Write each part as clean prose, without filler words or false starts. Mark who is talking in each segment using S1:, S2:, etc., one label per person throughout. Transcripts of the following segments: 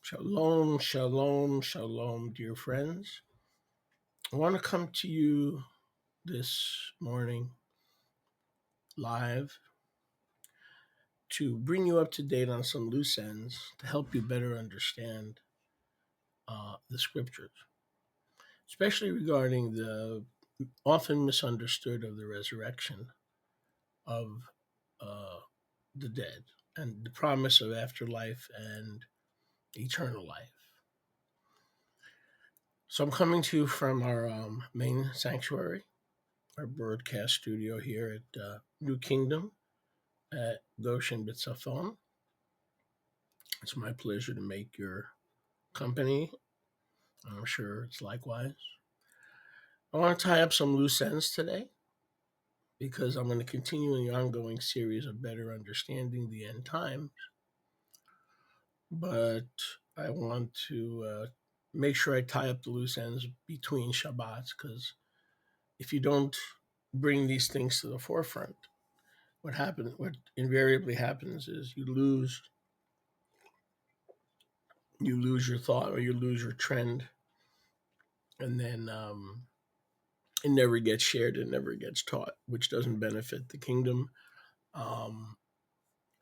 S1: Shalom, shalom, shalom, dear friends. I want to come to you this morning live to bring you up to date on some loose ends to help you better understand the scriptures, especially regarding the often misunderstood of the resurrection of uh, the dead and the promise of afterlife and eternal life. So I'm coming to you from our main sanctuary, our broadcast studio here at New Kingdom at Goshen B'Tzafon. It's my pleasure to make your company. I'm sure it's likewise. I want to tie up some loose ends today because I'm going to continue in the ongoing series of better understanding the end times. But I want to make sure I tie up the loose ends between Shabbats, because if you don't bring these things to the forefront, what invariably happens is you lose your thought, or you lose your trend, and then it never gets shared, it never gets taught, which doesn't benefit the kingdom, um,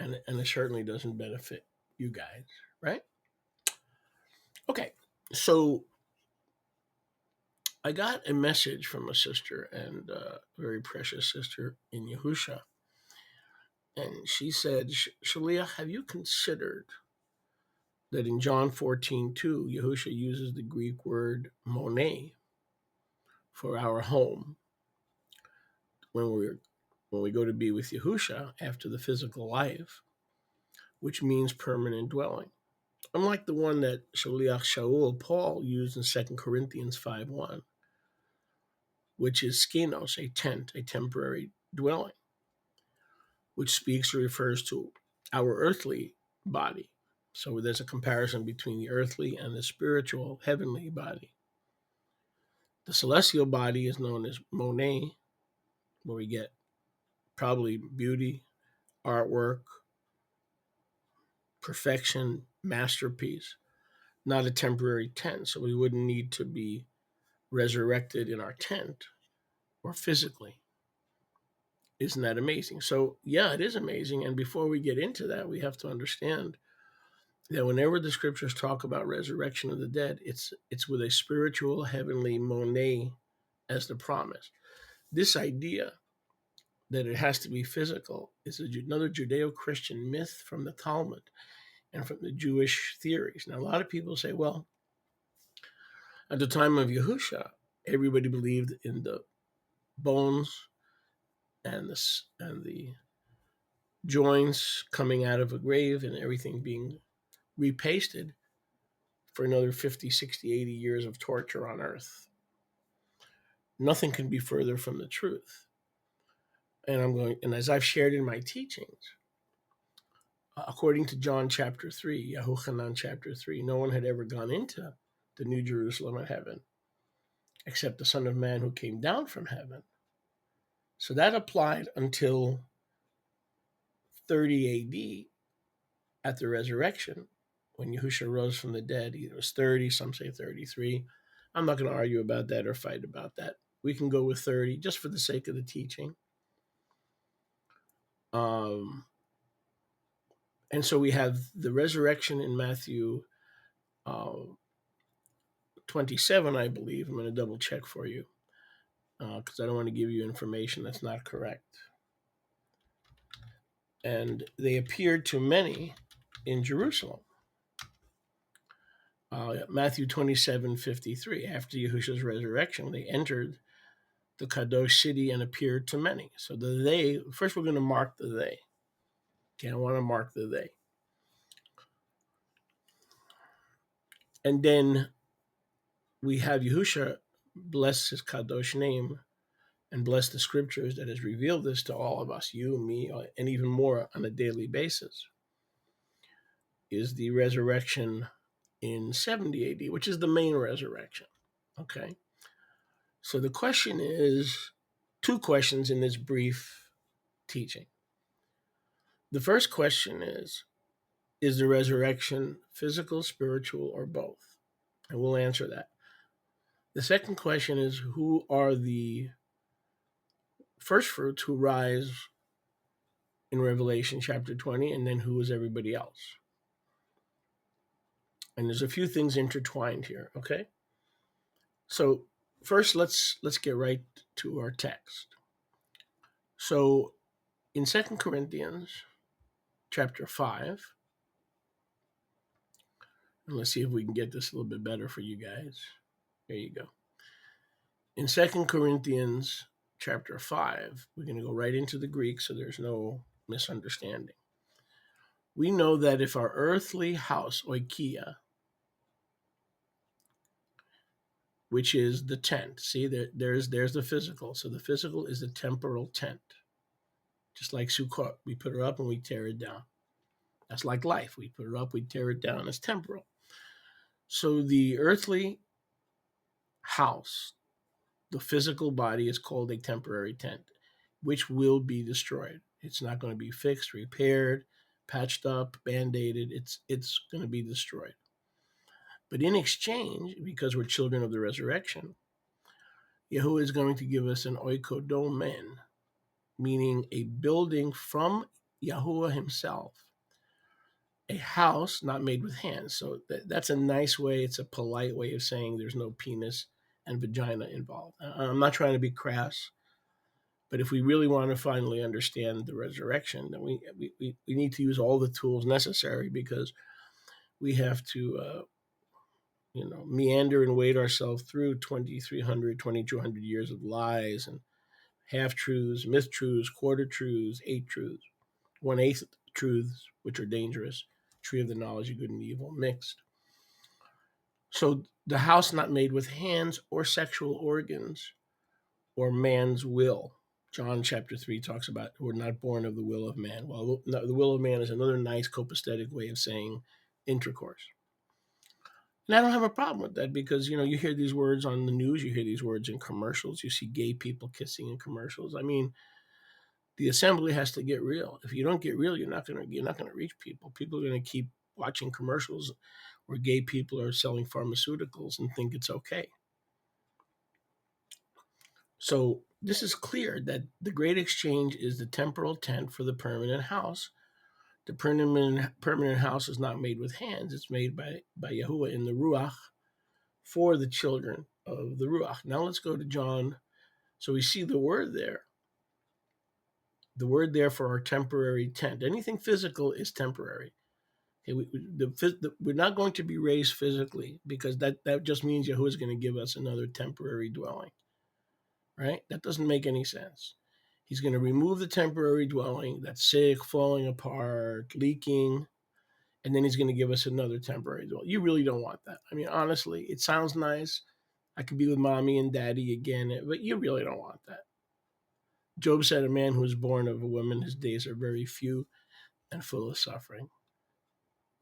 S1: and it certainly doesn't benefit you guys, right? Okay, so I got a message from a sister, and a very precious sister in YHUH, and she said, Shalia, have you considered that in John 14:2, YHUH uses the Greek word monet for our home when we go to be with Yahusha after the physical life, which means permanent dwelling. Unlike the one that Shaliach Shaul, Paul, used in 2 Corinthians 5:1, which is skenos, a tent, a temporary dwelling, which speaks or refers to our earthly body. So there's a comparison between the earthly and the spiritual, heavenly body. The celestial body is known as Monet, where we get probably beauty, artwork, perfection, masterpiece, not a temporary tent. So we wouldn't need to be resurrected in our tent or physically. Isn't that amazing? So, yeah, it is amazing. And before we get into that, we have to understand that whenever the scriptures talk about resurrection of the dead, it's with a spiritual, heavenly monet as the promise. This idea that it has to be physical is another Judeo-Christian myth from the Talmud and from the Jewish theories. Now, a lot of people say, well, at the time of Yahusha, everybody believed in the bones and the joints coming out of a grave and everything being repasted for another 50, 60, 80 years of torture on earth. Nothing can be further from the truth. And as I've shared in my teachings, according to John chapter 3, YHUH chapter 3, no one had ever gone into the New Jerusalem of heaven except the Son of Man who came down from heaven. So that applied until 30 AD at the resurrection, when Yahusha rose from the dead. It was 30, some say 33. I'm not going to argue about that or fight about that. We can go with 30 just for the sake of the teaching. And so we have the resurrection in Matthew 27, I believe. I'm going to double check for you because I don't want to give you information that's not correct. And they appeared to many in Jerusalem. Matthew 27:53. After Yahusha's resurrection, they entered the Kadosh city and appeared to many. So the they, first we're going to mark the they. Okay, I want to mark the they. And then we have Yahusha bless his Kadosh name and bless the scriptures that has revealed this to all of us, you, me, and even more on a daily basis, is the resurrection in 70 AD, which is the main resurrection. Okay. So the question is, two questions in this brief teaching. The first question is is the resurrection physical, spiritual, or both? And we'll answer that. The second question is, who are the first fruits who rise in Revelation chapter 20, and then who is everybody else? And there's a few things intertwined here, okay? So first, let's get right to our text. So in 2 Corinthians chapter 5, and let's see if we can get this a little bit better for you guys. There you go. In 2 Corinthians chapter 5, we're going to go right into the Greek so there's no misunderstanding. We know that if our earthly house, oikia, which is the tent, see, there's the physical. So the physical is the temporal tent. Just like Sukkot, we put it up and we tear it down. That's like life. We put it up, we tear it down. It's temporal. So the earthly house, the physical body, is called a temporary tent, which will be destroyed. It's not going to be fixed, repaired, patched up, band-aided. It's going to be destroyed. But in exchange, because we're children of the resurrection, Yahuwah is going to give us an oikodomen, meaning a building from Yahuwah himself, a house not made with hands. So that's a nice way, it's a polite way of saying there's no penis and vagina involved. I'm not trying to be crass, but if we really want to finally understand the resurrection, then we need to use all the tools necessary, because we have to meander and wade ourselves through 2,300, 2,200 years of lies and half-truths, myth-truths, quarter-truths, eight-truths, one-eighth truths, which are dangerous, tree of the knowledge of good and evil, mixed. So the house not made with hands or sexual organs or man's will. John chapter 3 talks about we're not born of the will of man. Well, the will of man is another nice copacetic way of saying intercourse. And I don't have a problem with that, because, you hear these words on the news, you hear these words in commercials, you see gay people kissing in commercials. I mean, the assembly has to get real. If you don't get real, you're not gonna reach people. People are gonna keep watching commercials where gay people are selling pharmaceuticals and think it's okay. So this is clear that the great exchange is the temporal tent for the permanent house. The permanent house is not made with hands. It's made by Yahuwah in the Ruach for the children of the Ruach. Now let's go to John. So we see the word there. The word there for our temporary tent. Anything physical is temporary. Okay, we're not going to be raised physically, because that just means Yahuwah is going to give us another temporary dwelling. Right? That doesn't make any sense. He's going to remove the temporary dwelling that's sick, falling apart, leaking, and then he's going to give us another temporary dwelling. You really don't want that. I mean, honestly, it sounds nice. I could be with mommy and daddy again, but you really don't want that. Job said, a man who is born of a woman, his days are very few and full of suffering.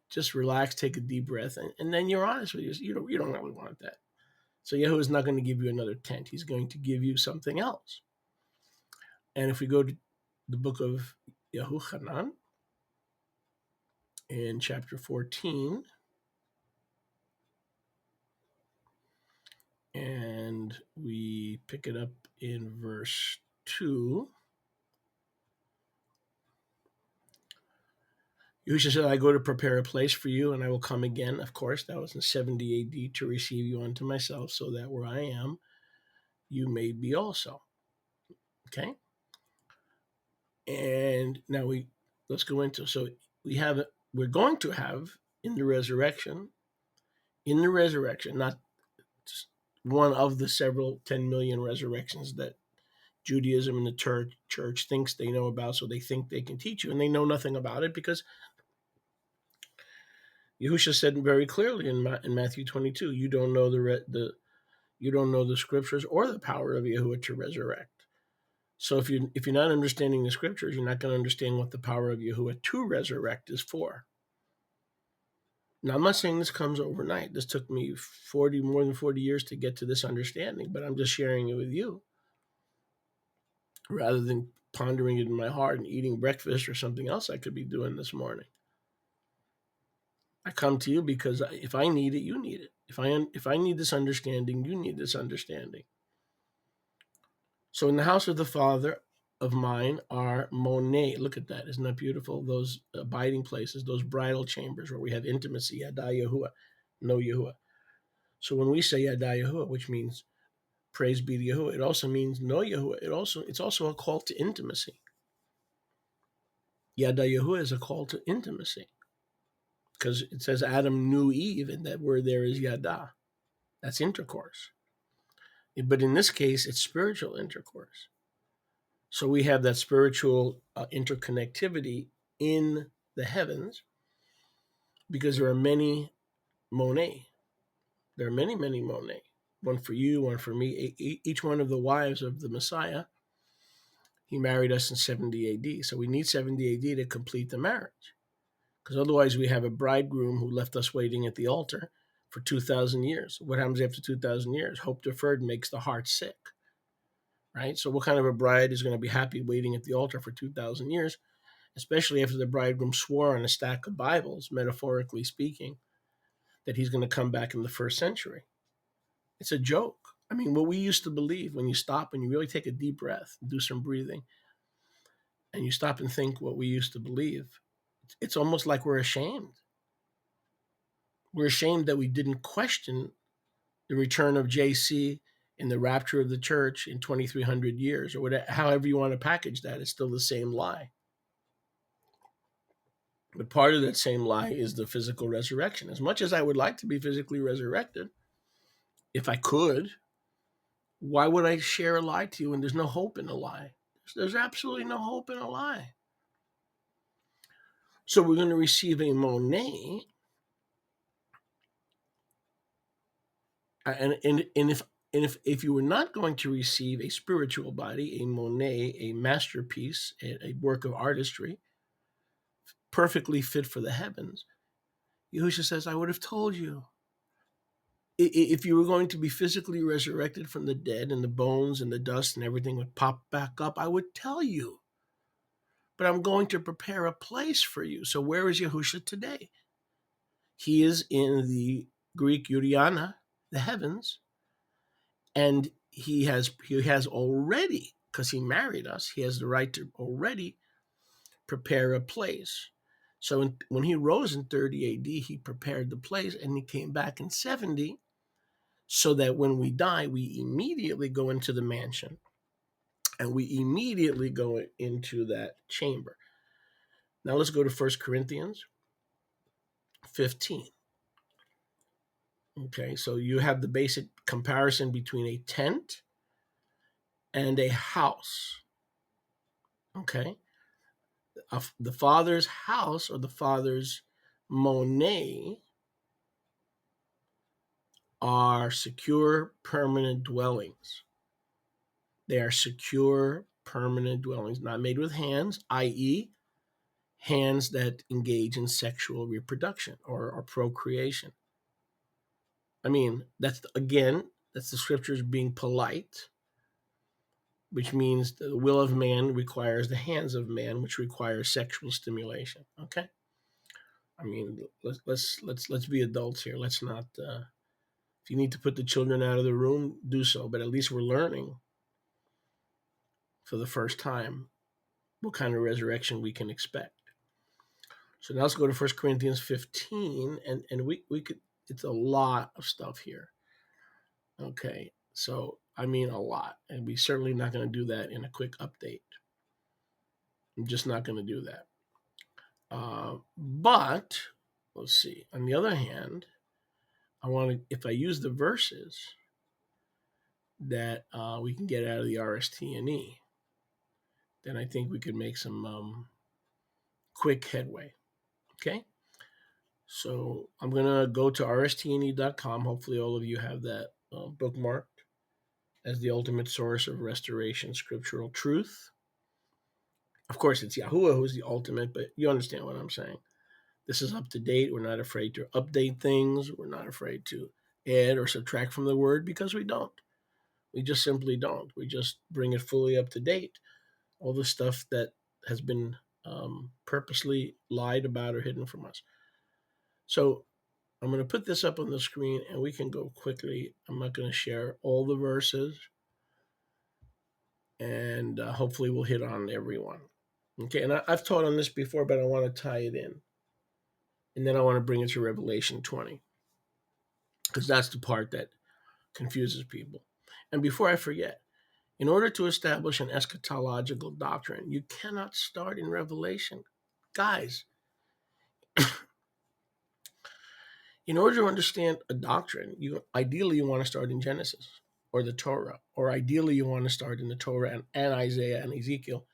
S1: Just relax, take a deep breath, and then you're honest with you. You don't really want that. So Yahuwah is not going to give you another tent. He's going to give you something else. And if we go to the book of YHUH in chapter 14, and we pick it up in verse 2, Yahushua said, I go to prepare a place for you, and I will come again. Of course, that was in 70 AD, to receive you unto myself, so that where I am, you may be also. Okay? And now let's go into, so we're going to have in the resurrection, not one of the several 10 million resurrections that Judaism and the church thinks they know about, so they think they can teach you, and they know nothing about it, because Yahushua said very clearly in Matthew 22, you don't know you don't know the scriptures or the power of Yahuwah to resurrect. So if you're not understanding the scriptures, you're not going to understand what the power of Yahuwah to resurrect is for. Now, I'm not saying this comes overnight. This took me more than 40 years to get to this understanding, but I'm just sharing it with you, rather than pondering it in my heart and eating breakfast or something else I could be doing this morning. I come to you because if I need it, you need it. If I need this understanding, you need this understanding. So in the house of the Father of mine are Monet. Look at that. Isn't that beautiful? Those abiding places, those bridal chambers where we have intimacy, Yada Yahuwah, no Yahuwah. So when we say Yada Yahuwah, which means praise be to Yahuwah, it also means no Yahuwah. It's also a call to intimacy. Yada Yahuwah is a call to intimacy because it says Adam knew Eve, and that word there is Yada. That's intercourse. But in this case, it's spiritual intercourse. So we have that spiritual interconnectivity in the heavens because there are many Monet. There are many, many Monet. One for you, one for me. Each one of the wives of the Messiah, he married us in 70 AD. So we need 70 AD to complete the marriage. Because otherwise we have a bridegroom who left us waiting at the altar for 2,000 years. What happens after 2,000 years? Hope deferred makes the heart sick. Right? So what kind of a bride is going to be happy waiting at the altar for 2,000 years? Especially after the bridegroom swore on a stack of Bibles, metaphorically speaking, that he's going to come back in the first century. It's a joke. I mean, what we used to believe, when you stop and you really take a deep breath, do some breathing, and you stop and think what we used to believe, it's almost like we're ashamed. We're ashamed that we didn't question the return of JC and the rapture of the church in 2,300 years, or whatever, however you want to package that. It's still the same lie. But part of that same lie is the physical resurrection. As much as I would like to be physically resurrected, if I could, why would I share a lie to you when there's no hope in a lie? There's absolutely no hope in a lie. So we're going to receive a Monet, and if you were not going to receive a spiritual body, a Monet, a masterpiece, a work of artistry, perfectly fit for the heavens, Yahushua says, I would have told you. If you were going to be physically resurrected from the dead and the bones and the dust and everything would pop back up, I would tell you. But I'm going to prepare a place for you. So where is Yahushua today? He is in the Greek Uriana, the heavens, and he has already, because he married us, he has the right to already prepare a place. So when he rose in 30 AD, he prepared the place, and he came back in 70, so that when we die, we immediately go into the mansion, and we immediately go into that chamber. Now let's go to 1 Corinthians 15. Okay, so you have the basic comparison between a tent and a house. Okay, the Father's house, or the Father's Monet, are secure, permanent dwellings. They are secure, permanent dwellings, not made with hands, i.e., hands that engage in sexual reproduction or procreation. I mean, that's the scriptures being polite, which means the will of man requires the hands of man, which requires sexual stimulation. Okay, I mean, let's be adults here. Let's not. If you need to put the children out of the room, do so. But at least we're learning for the first time what kind of resurrection we can expect. So now let's go to 1 Corinthians 15, and we could. It's a lot of stuff here. Okay, so I mean a lot, and we're certainly not going to do that in a quick update. I'm just not going to do that. But let's see. On the other hand, if I use the verses that we can get out of the RST&E, then I think we could make some quick headway. Okay? So I'm going to go to rstne.com. Hopefully all of you have that bookmarked as the ultimate source of restoration scriptural truth. Of course, it's Yahuwah who's the ultimate, but you understand what I'm saying. This is up to date. We're not afraid to update things. We're not afraid to add or subtract from the word, because we don't. We just simply don't. We just bring it fully up to date. All the stuff that has been purposely lied about or hidden from us. So I'm going to put this up on the screen and we can go quickly. I'm not going to share all the verses, and hopefully we'll hit on everyone. Okay, and I've taught on this before, but I want to tie it in. And then I want to bring it to Revelation 20, because that's the part that confuses people. And before I forget, in order to establish an eschatological doctrine, you cannot start in Revelation. Guys, in order to understand a doctrine, ideally you want to start in Genesis or the Torah, or ideally you want to start in the Torah and Isaiah and Ezekiel,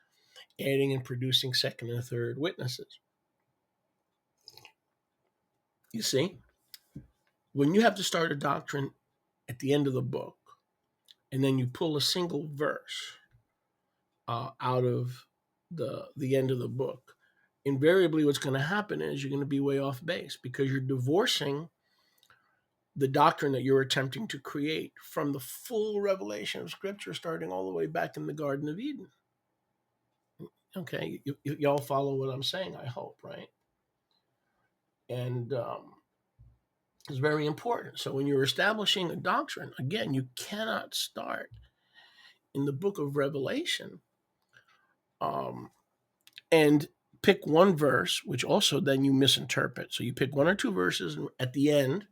S1: adding and producing second and third witnesses. You see, when you have to start a doctrine at the end of the book, and then you pull a single verse out of the end of the book, invariably what's going to happen is you're going to be way off base, because you're divorcing the doctrine that you're attempting to create from the full revelation of Scripture, starting all the way back in the Garden of Eden. Okay, y'all follow what I'm saying, I hope, right? And it's very important. So when you're establishing a doctrine, again, you cannot start in the book of Revelation and pick one verse, which also then you misinterpret. So you pick one or two verses at the end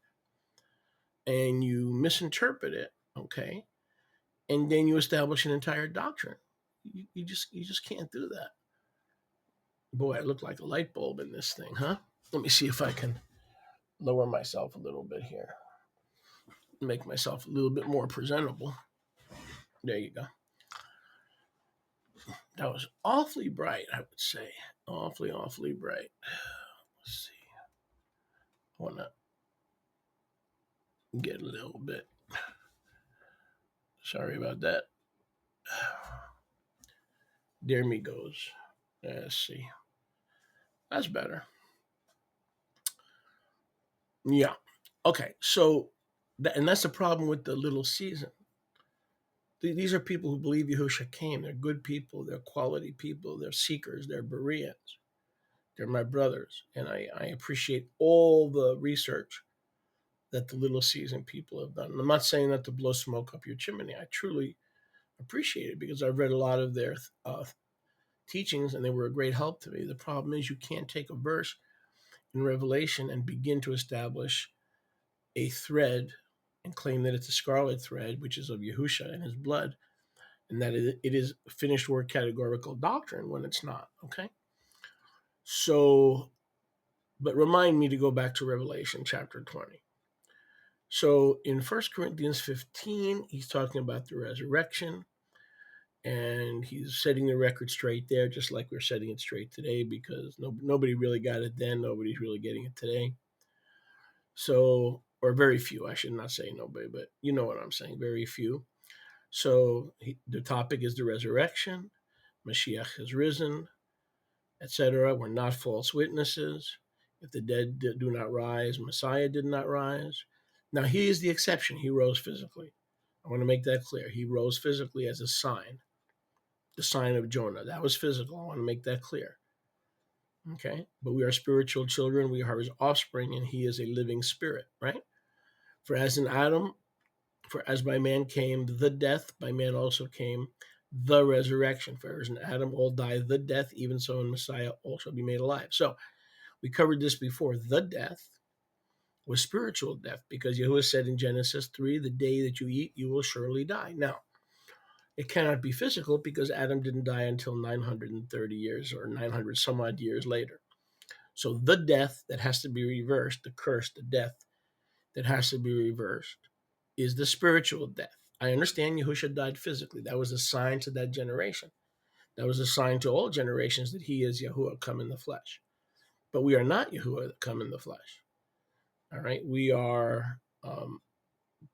S1: and you misinterpret it, okay? And then you establish an entire doctrine. You just can't do that. Boy, I look like a light bulb in this thing, huh? Let me see if I can lower myself a little bit here. Make myself a little bit more presentable. There you go. That was awfully bright, I would say. Awfully bright. Let's see. I want to get a little bit. Sorry about that. There me goes. Let's see. That's better. Yeah. Okay. So, and that's the problem with the little season. These are people who believe YHUH came. They're good people. They're quality people. They're seekers. They're Bereans. They're my brothers. And I appreciate all the research that the little season people have done. And I'm not saying that to blow smoke up your chimney. I truly appreciate it, because I've read a lot of their teachings and they were a great help to me. The problem is you can't take a verse in Revelation and begin to establish a thread and claim that it's a scarlet thread, which is of Yahusha and his blood, and that it is finished word categorical doctrine when it's not, okay? So, but remind me to go back to Revelation chapter 20. So in 1 Corinthians 15, he's talking about the resurrection, and he's setting the record straight there, just like we're setting it straight today, because nobody really got it then. Nobody's really getting it today. So, or very few, I should not say nobody, but you know what I'm saying, very few. So the topic is the resurrection. Mashiach has risen, etc. We're not false witnesses. If the dead do not rise, Messiah did not rise. Now, he is the exception. He rose physically. I want to make that clear. He rose physically as a sign, the sign of Jonah. That was physical. I want to make that clear. Okay? But we are spiritual children. We are his offspring, and he is a living spirit, right? For as in Adam, for as by man came the death, by man also came the resurrection. For as in Adam all die the death, even so in Messiah all shall be made alive. So we covered this before. The death was spiritual death, because Yahuwah said in Genesis 3, the day that you eat, you will surely die. Now, it cannot be physical, because Adam didn't die until 930 years or 900 some odd years later. So the death that has to be reversed, the curse, the death that has to be reversed, is the spiritual death. I understand Yahushua died physically. That was a sign to that generation. That was a sign to all generations that he is Yahuwah come in the flesh. But we are not Yahuwah come in the flesh. All right? We are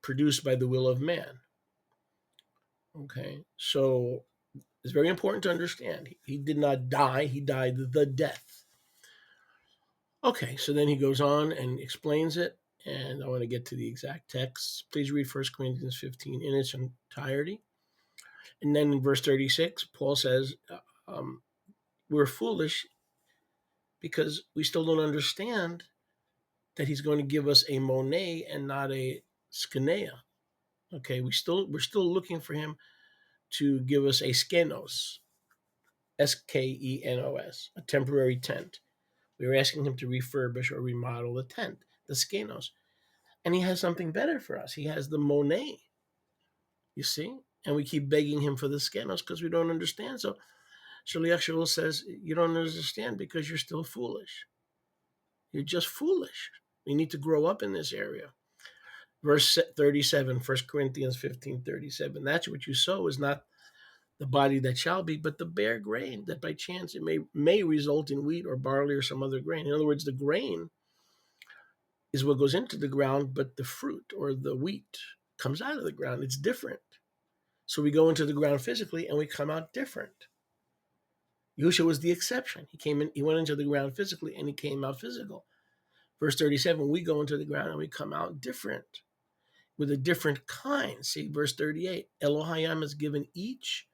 S1: produced by the will of man. Okay? So it's very important to understand. He did not die. He died the death. Okay, so then he goes on and explains it. And I want to get to the exact text. Please read 1 Corinthians 15 in its entirety. And then in verse 36, Paul says, we're foolish because we still don't understand that he's going to give us a Monet and not a Skenea. Okay, we're still looking for him to give us a Skenos, Skenos, a temporary tent. We were asking him to refurbish or remodel the tent, the Skenos. And he has something better for us. He has the Monet, you see? And we keep begging him for the Skenos because we don't understand. So Shaliach Shaul says, you don't understand because you're still foolish. You're just foolish. You need to grow up in this area. Verse 37, 1 Corinthians 15:37. That's what you sow is not the body that shall be, but the bare grain, that by chance it may result in wheat or barley or some other grain. In other words, the grain is what goes into the ground, but the fruit or the wheat comes out of the ground. It's different. So we go into the ground physically and we come out different. Yahusha was the exception. He went into the ground physically and he came out physical. Verse 37, we go into the ground and we come out different with a different kind. See, verse 38, Elohim has given each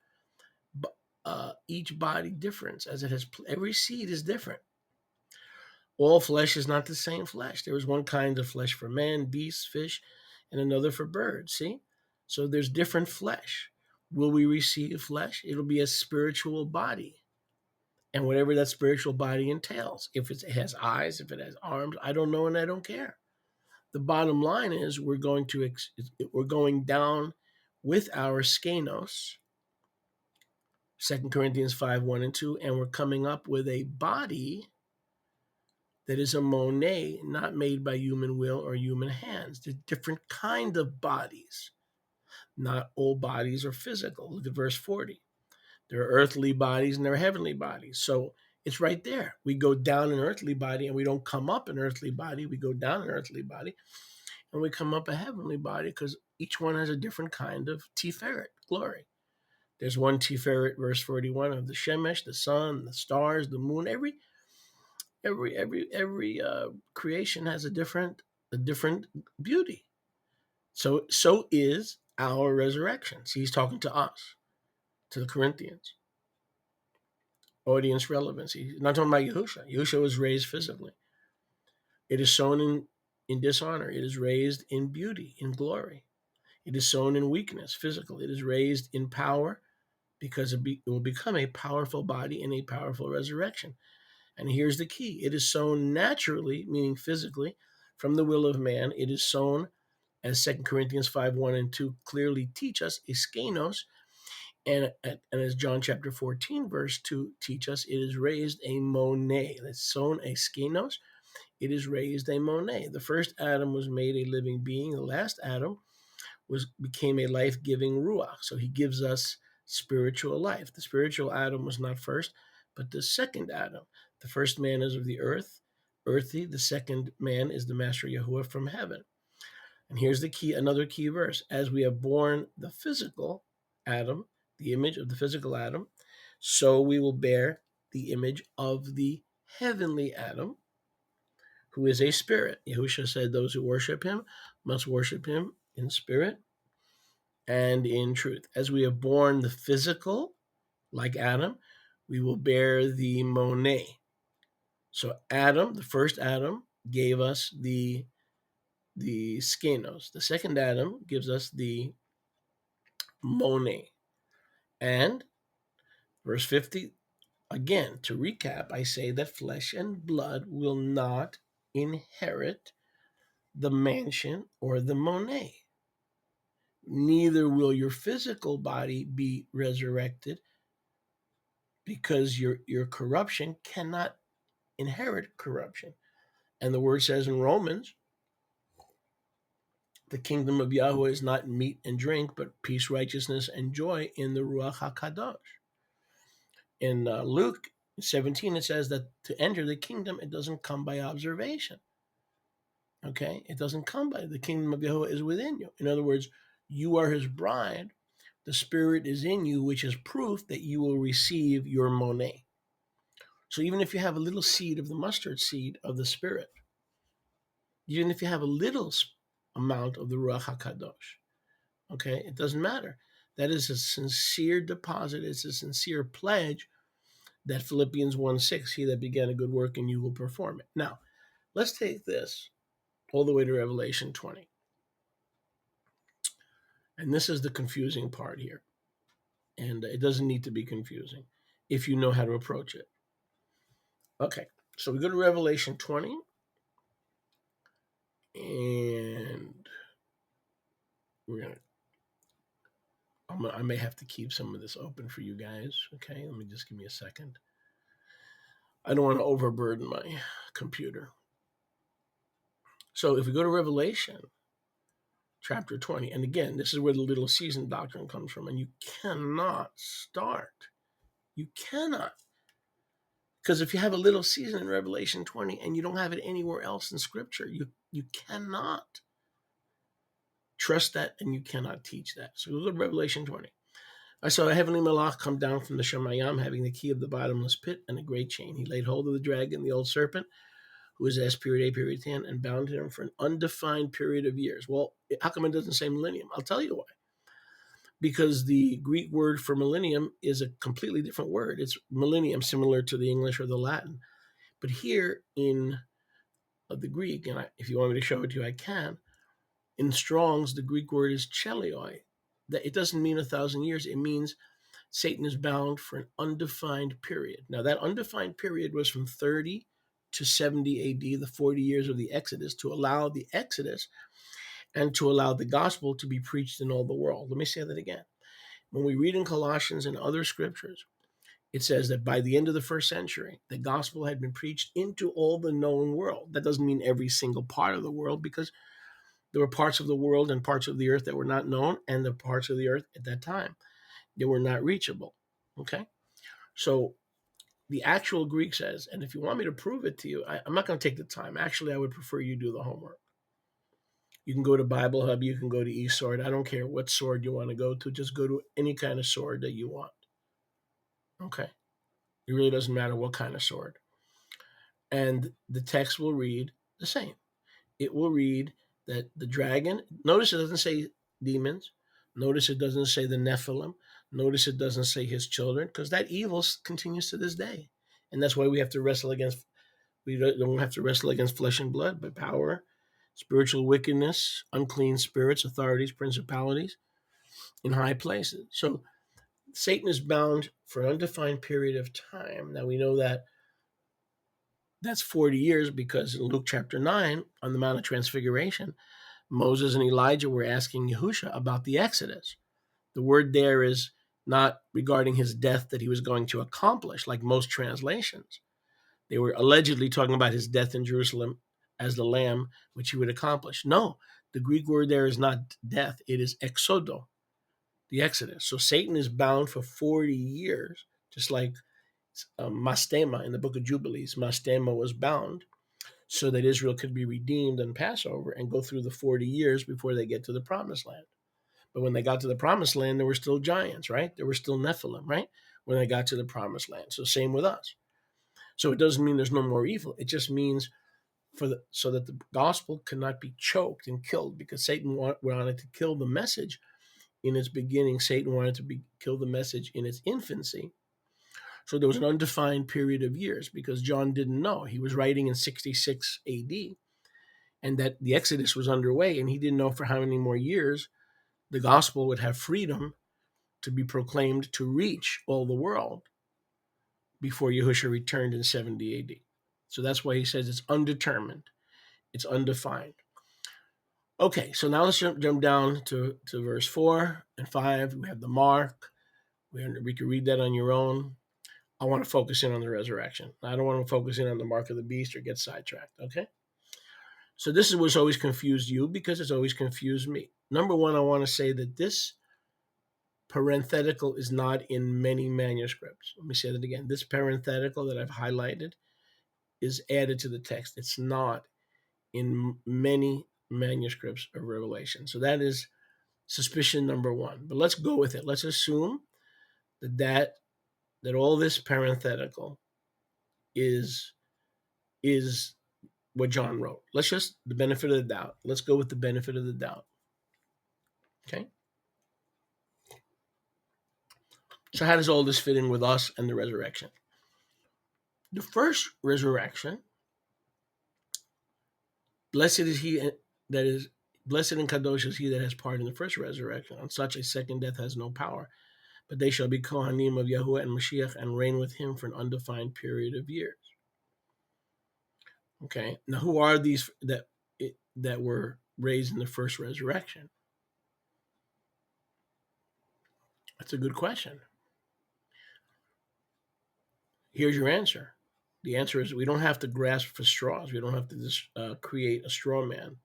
S1: body difference as it has, every seed is different. All flesh is not the same flesh. There is one kind of flesh for man, beasts, fish, and another for birds. See? So there's different flesh. Will we receive flesh? It'll be a spiritual body. And whatever that spiritual body entails. If it has eyes, if it has arms, I don't know and I don't care. The bottom line is we're going down with our skenos, 2 Corinthians 5:1-2, and we're coming up with a body that is a Monet, not made by human will or human hands. They're different kind of bodies. Not all bodies are physical. Look at verse 40. There are earthly bodies and there are heavenly bodies. So it's right there. We go down an earthly body and we don't come up an earthly body. We go down an earthly body and we come up a heavenly body because each one has a different kind of Tiferet, glory. There's one Tiferet, verse 41, of the Shemesh, the sun, the stars, the moon. Every creation has a different beauty. So is our resurrection. See, he's talking to us, to the Corinthians. Audience relevance. He's not talking about Yahusha. Yahusha was raised physically. It is sown in dishonor. It is raised in beauty, in glory. It is sown in weakness, physical. It is raised in power because it will become a powerful body in a powerful resurrection. And here's the key. It is sown naturally, meaning physically, from the will of man. It is sown, as 2 Corinthians 5:1-2 clearly teach us, a skenos. And as John chapter 14, verse 2 teach us, it is raised a Monet. It's sown a skenos. It is raised a Monet. The first Adam was made a living being. The last Adam became a life-giving ruach. So he gives us spiritual life. The spiritual Adam was not first, but the second Adam. The first man is of the earth, earthy. The second man is the Master Yahuwah from heaven. And here's the key, another key verse. As we have borne the physical Adam, the image of the physical Adam, so we will bear the image of the heavenly Adam, who is a spirit. Yahushua said those who worship him must worship him in spirit and in truth. As we have borne the physical, like Adam, we will bear the Monet. So Adam, the first Adam, gave us the skenos. The second Adam gives us the Monet. And verse 50, again, to recap, I say that flesh and blood will not inherit the mansion or the Monet. Neither will your physical body be resurrected, because your corruption cannot inherit corruption. And the word says in Romans, the kingdom of Yahweh is not meat and drink, but peace, righteousness, and joy in the Ruach HaKadosh. In Luke 17, it says that to enter the kingdom, it doesn't come by observation. Okay? It doesn't come by, the kingdom of Yahweh is within you. In other words, you are his bride. The Spirit is in you, which is proof that you will receive your Monet. So even if you have a little seed of the mustard seed of the Spirit, even if you have a little amount of the Ruach HaKadosh, okay, it doesn't matter. That is a sincere deposit. It's a sincere pledge that Philippians 1:6, he that began a good work in you will perform it. Now, let's take this all the way to Revelation 20. And this is the confusing part here. And it doesn't need to be confusing if you know how to approach it. Okay, so we go to Revelation 20. And we're going to, I may have to keep some of this open for you guys. Okay, let me just give me a second. I don't want to overburden my computer. So if we go to Revelation chapter 20, and again, this is where the little season doctrine comes from, and you cannot start. You cannot. Because if you have a little season in Revelation 20 and you don't have it anywhere else in Scripture, you cannot trust that and you cannot teach that. So we go to Revelation 20. I saw a heavenly malach come down from the Shemayim, having the key of the bottomless pit and a great chain. He laid hold of the dragon, the old serpent, who is S period A period 10, and bound him for an undefined period of years. Well, how come it doesn't say millennium? I'll tell you why. Because the Greek word for millennium is a completely different word. It's millennium, similar to the English or the Latin. But here in the Greek, and if you want me to show it to you, I can. In Strong's, the Greek word is chelioi. That it doesn't mean 1,000 years. It means Satan is bound for an undefined period. Now, that undefined period was from 30 to 70 AD, the 40 years of the Exodus, to allow the Exodus and to allow the gospel to be preached in all the world. Let me say that again. When we read in Colossians and other scriptures, it says that by the end of the first century, the gospel had been preached into all the known world. That doesn't mean every single part of the world, because there were parts of the world and parts of the earth that were not known, and the parts of the earth at that time that were not reachable. Okay? So the actual Greek says, and if you want me to prove it to you, I'm not going to take the time. Actually, I would prefer you do the homework. You can go to Bible Hub, you can go to eSword. I don't care what sword you want to go to. Just go to any kind of sword that you want. Okay? It really doesn't matter what kind of sword. And the text will read the same. It will read that the dragon, notice it doesn't say demons. Notice it doesn't say the Nephilim. Notice it doesn't say his children, because that evil continues to this day. And that's why we have to wrestle against, we don't have to wrestle against flesh and blood, but power, spiritual wickedness, unclean spirits, authorities, principalities in high places. So Satan is bound for an undefined period of time. Now we know that that's 40 years, because in Luke chapter 9, on the Mount of Transfiguration, Moses and Elijah were asking YHUH about the Exodus. The word there is not regarding his death that he was going to accomplish, like most translations. They were allegedly talking about his death in Jerusalem as the lamb, which he would accomplish. No, the Greek word there is not death. It is exodo, the Exodus. So Satan is bound for 40 years, just like Mastema in the book of Jubilees. Mastema was bound so that Israel could be redeemed on Passover and go through the 40 years before they get to the promised land. But when they got to the promised land, there were still giants, right? There were still Nephilim, right? When they got to the promised land. So same with us. So it doesn't mean there's no more evil. It just means so that the gospel cannot be choked and killed, because Satan wanted to kill the message in its beginning. Satan wanted to kill the message in its infancy. So there was an undefined period of years, because John didn't know. He was writing in 66 AD, and that the Exodus was underway, and he didn't know for how many more years the gospel would have freedom to be proclaimed to reach all the world before YHUH returned in 70 AD. So that's why he says it's undetermined. It's undefined. Okay, so now let's jump down to verse 4 and 5. We have the mark. We can read that on your own. I want to focus in on the resurrection. I don't want to focus in on the mark of the beast or get sidetracked, okay? So this is what's always confused you, because it's always confused me. Number one, I want to say that this parenthetical is not in many manuscripts. Let me say that again. This parenthetical that I've highlighted is added to the text. It's not in many manuscripts of Revelation. So that is suspicion number one. But let's go with it. Let's assume that all this parenthetical is what John wrote. Let's just, the benefit of the doubt. Let's go with the benefit of the doubt. Okay? So how does all this fit in with us and the resurrection? The first resurrection Blessed is he that is blessed and kadosh is he that has part in the first resurrection. On such a second death has no power, but they shall be Kohanim of Yahuwah and Mashiach and reign with him for an undefined period of years. Okay, now who are these that were raised in the first resurrection? That's a good question. Here's your answer. The answer is we don't have to grasp for straws. We don't have to just create a straw man.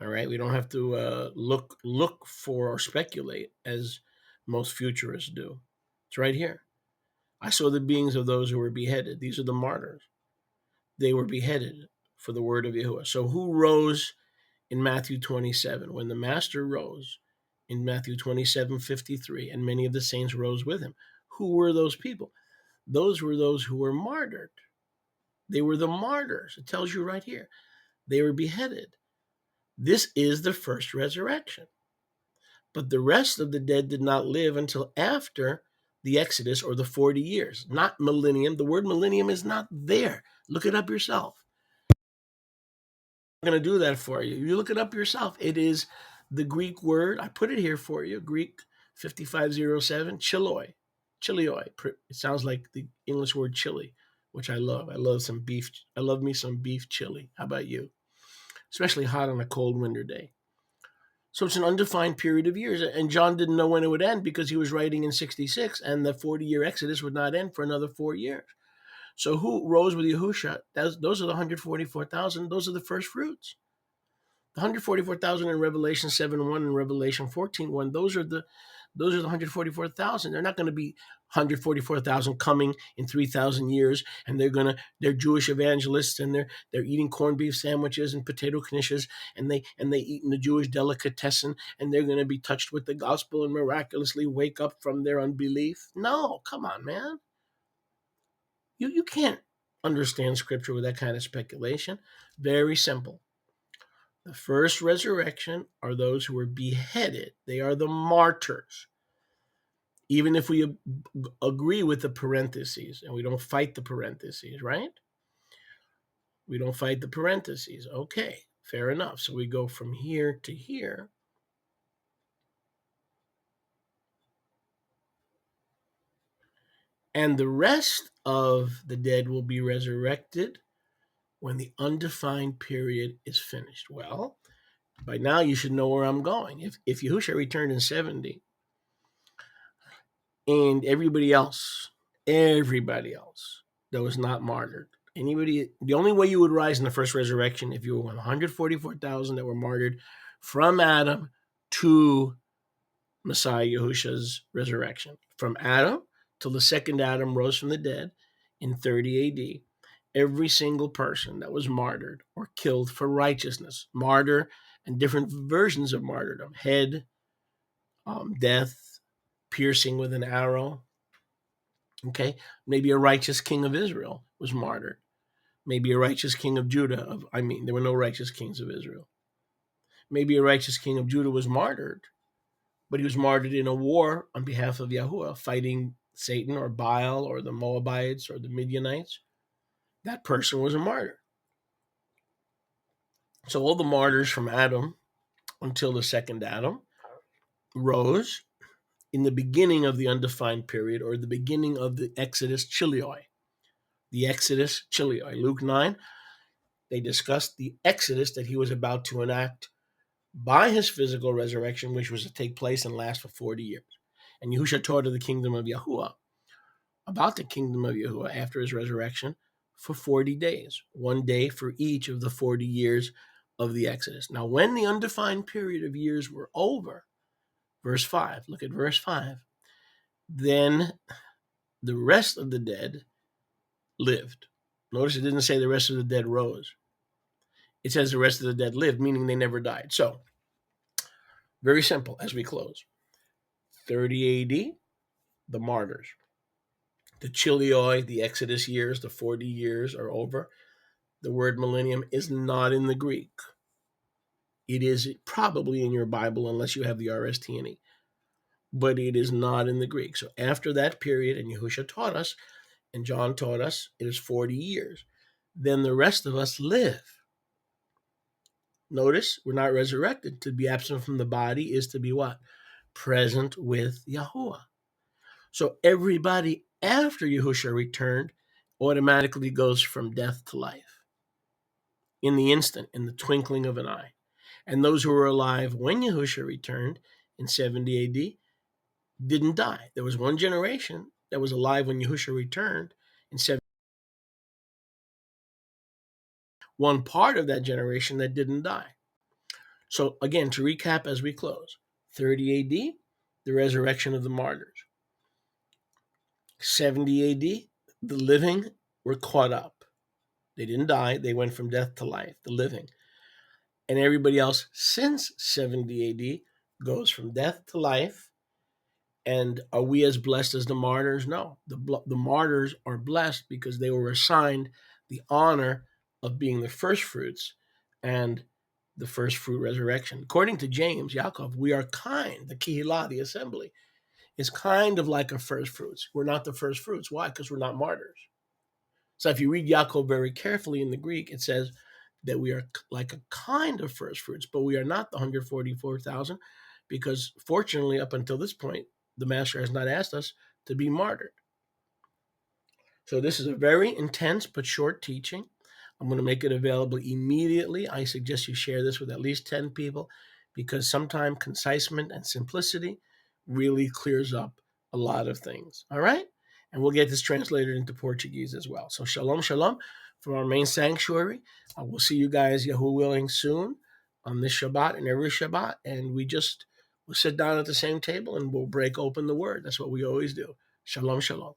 S1: All right, we don't have to look for or speculate as most futurists do. It's right here. I saw the beings of those who were beheaded. These are the martyrs. They were beheaded for the word of Yahuwah. So who rose in Matthew 27? When the master rose in Matthew 27:53, and many of the saints rose with him. Who were those people? Those were those who were martyred. They were the martyrs. It tells you right here. They were beheaded. This is the first resurrection. But the rest of the dead did not live until after the Exodus, or the 40 years, not millennium. The word millennium is not there. Look it up yourself. I'm going to do that for you. You look it up yourself. It is the Greek word. I put it here for you. Greek 5507, chilioi. Chilioi. It sounds like the English word chili, which I love. I love some beef. I love me some beef chili. How about you? Especially hot on a cold winter day. So it's an undefined period of years. And John didn't know when it would end because he was writing in 66, and the 40-year Exodus would not end for another 4 years. So who rose with Yahusha? Those are the 144,000. Those are the first fruits. The 144,000 in Revelation 7:1 and Revelation 14:1. Those are the 144,000. They're not going to be 144,000 coming in 3,000 years, and they're Jewish evangelists, and they're eating corned beef sandwiches and potato knishes, and they eat in the Jewish delicatessen, and they're going to be touched with the gospel and miraculously wake up from their unbelief. No, come on, man. You can't understand scripture with that kind of speculation. Very simple. The first resurrection are those who were beheaded. They are the martyrs. Even if we agree with the parentheses, and we don't fight the parentheses, right? We don't fight the parentheses. Okay, fair enough. So we go from here to here. And the rest of the dead will be resurrected when the undefined period is finished. Well, by now you should know where I'm going. If Yahusha returned in 70, and everybody else that was not martyred, the only way you would rise in the first resurrection if you were 144,000 that were martyred from Adam to Messiah Yahusha's resurrection. From Adam till the second Adam rose from the dead in 30 AD. Every single person that was martyred or killed for righteousness, martyr and different versions of martyrdom, head, death, piercing with an arrow. Okay, maybe a righteous king of Israel was martyred. Maybe a righteous king of Judah. There were no righteous kings of Israel. Maybe a righteous king of Judah was martyred, but he was martyred in a war on behalf of Yahuwah, fighting Satan or Baal or the Moabites or the Midianites. That person was a martyr. So all the martyrs from Adam until the second Adam rose in the beginning of the undefined period, or the beginning of the Exodus Chilioi. The Exodus Chilioi. Luke 9, they discussed the Exodus that he was about to enact by his physical resurrection, which was to take place and last for 40 years. And Yahusha taught of the kingdom of Yahuwah, about the kingdom of Yahuwah after his resurrection, for 40 days, one day for each of the 40 years of the Exodus. Now, when the undefined period of years were over, verse 5, look at verse 5, then the rest of the dead lived. Notice it didn't say the rest of the dead rose. It says the rest of the dead lived, meaning they never died. So, very simple as we close. 30 AD, the martyrs. The Chilioi, the Exodus years, the 40 years are over. The word millennium is not in the Greek. It is probably in your Bible unless you have the RST&E, but it is not in the Greek. So after that period, and Yahusha taught us, and John taught us, it is 40 years. Then the rest of us live. Notice, we're not resurrected. To be absent from the body is to be what? Present with Yahuwah. So everybody after Yahushua returned automatically goes from death to life in the instant, in the twinkling of an eye. And those who were alive when Yahushua returned in 70 AD didn't die. There was one generation that was alive when Yahushua returned in 70. One part of that generation that didn't die. So again, to recap as we close, 30 AD, the resurrection of the martyrs. 70 AD, the living were caught up. They didn't die. They went from death to life, the living. And everybody else since 70 AD goes from death to life. And are we as blessed as the martyrs? No. The martyrs are blessed because they were assigned the honor of being the first fruits and the first fruit resurrection. According to James, Yaakov, we are kind. The Kehillah, the assembly, is kind of like a first fruits. We're not the first fruits. Why? Because we're not martyrs. So if you read Yaakov very carefully in the Greek, it says that we are like a kind of first fruits, but we are not the 144,000 because fortunately, up until this point, the master has not asked us to be martyred. So this is a very intense but short teaching. I'm going to make it available immediately. I suggest you share this with at least 10 people because sometimes concisement and simplicity really clears up a lot of things. All right? And we'll get this translated into Portuguese as well. So shalom, shalom from our main sanctuary. We'll see you guys, Yahuwah willing, soon on this Shabbat and every Shabbat. And we'll sit down at the same table and we'll break open the word. That's what we always do. Shalom, shalom.